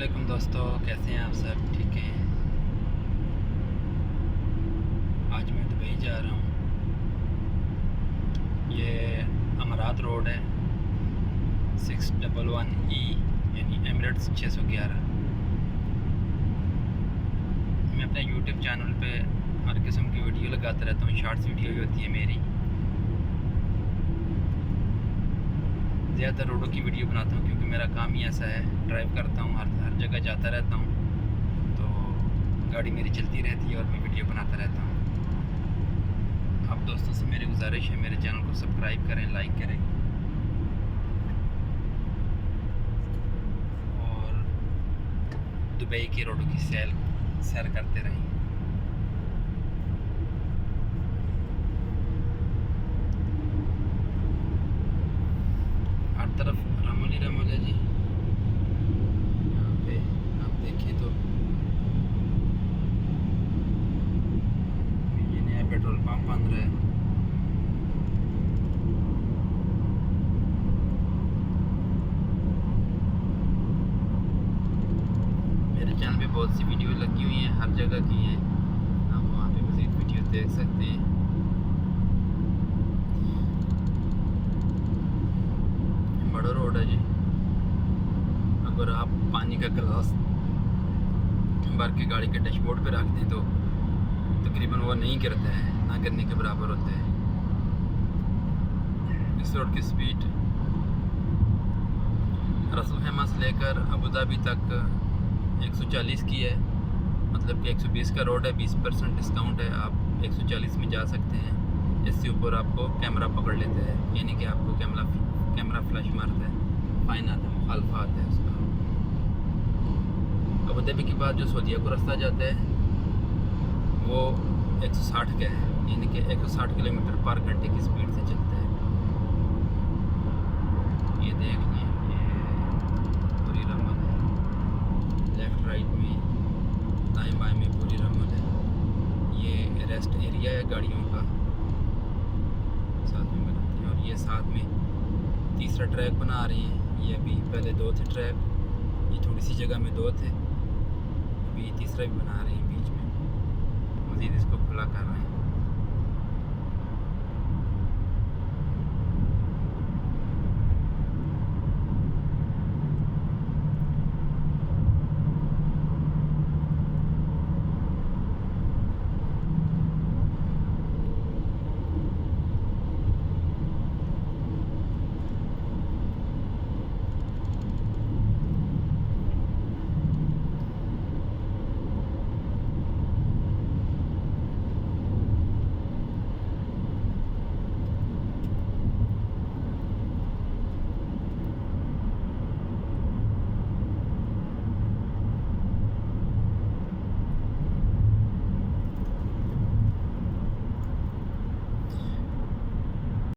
वालेकुम दोस्तों, कैसे हैं आप सब? ठीक हैं। आज मैं दुबई जा रहा हूँ। ये अमरात रोड है 611E यानी एमिरेट्स 611। मैं अपने यूट्यूब चैनल पे हर किस्म की वीडियो लगाता रहता हूँ। शॉर्ट्स वीडियो भी होती है मेरी। ज़्यादा रोडों की वीडियो बनाता हूँ क्योंकि मेरा काम ही ऐसा है। ड्राइव करता हूँ, हर जगह जाता रहता हूँ, तो गाड़ी मेरी चलती रहती है और मैं वीडियो बनाता रहता हूँ। आप दोस्तों से मेरी गुजारिश है, मेरे चैनल को सब्सक्राइब करें, लाइक करें और दुबई की रोडों की सैर करते रहें। हर तरफ रमल ही रमल है जी। यहाँ पे आप देखें तो ये नया पेट्रोल पंप बन रहा है। मेरे चैनल पे बहुत सी वीडियो लगी हुई हैं, हर जगह की हैं। आप वहाँ पे मज़ीद वीडियो देख सकते हैं। बड़ा रोड है जी। अगर आप पानी का गिलास भर के गाड़ी के डैशबोर्ड पे रख दें तो तकरीबन वो नहीं गिरता है, ना गिरने के बराबर होता है। इस रोड की स्पीड रसूल खैमा से लेकर अबू धाबी तक 140 की है। मतलब कि 120 का रोड है, 20% डिस्काउंट है। आप 140 में जा सकते हैं। इससे ऊपर आपको कैमरा पकड़ लेता है, यानी कि आपको कैमरा फ्लैश मारता है, फाइन आता है, मुखालफा आता है उसका। अबू धाबी के बाद जो सऊदीया को रास्ता जाता है वो 160 का है, यानी कि 160 किलोमीटर पर घंटे की स्पीड से चलता है। ये देख लें, ये पूरी रमल है। लेफ़्ट राइट में, दाएं बाएं में पूरी रमल है। ये रेस्ट एरिया है गाड़ियों का, साथ में बनाते हैं। और ये साथ में तीसरा ट्रैक बना रहे हैं। ये अभी पहले दो थे ट्रैक, ये थोड़ी सी जगह में दो थे, अभी तीसरा भी बना रहे हैं बीच में। मज़ीद इसको खुला कर रहे हैं।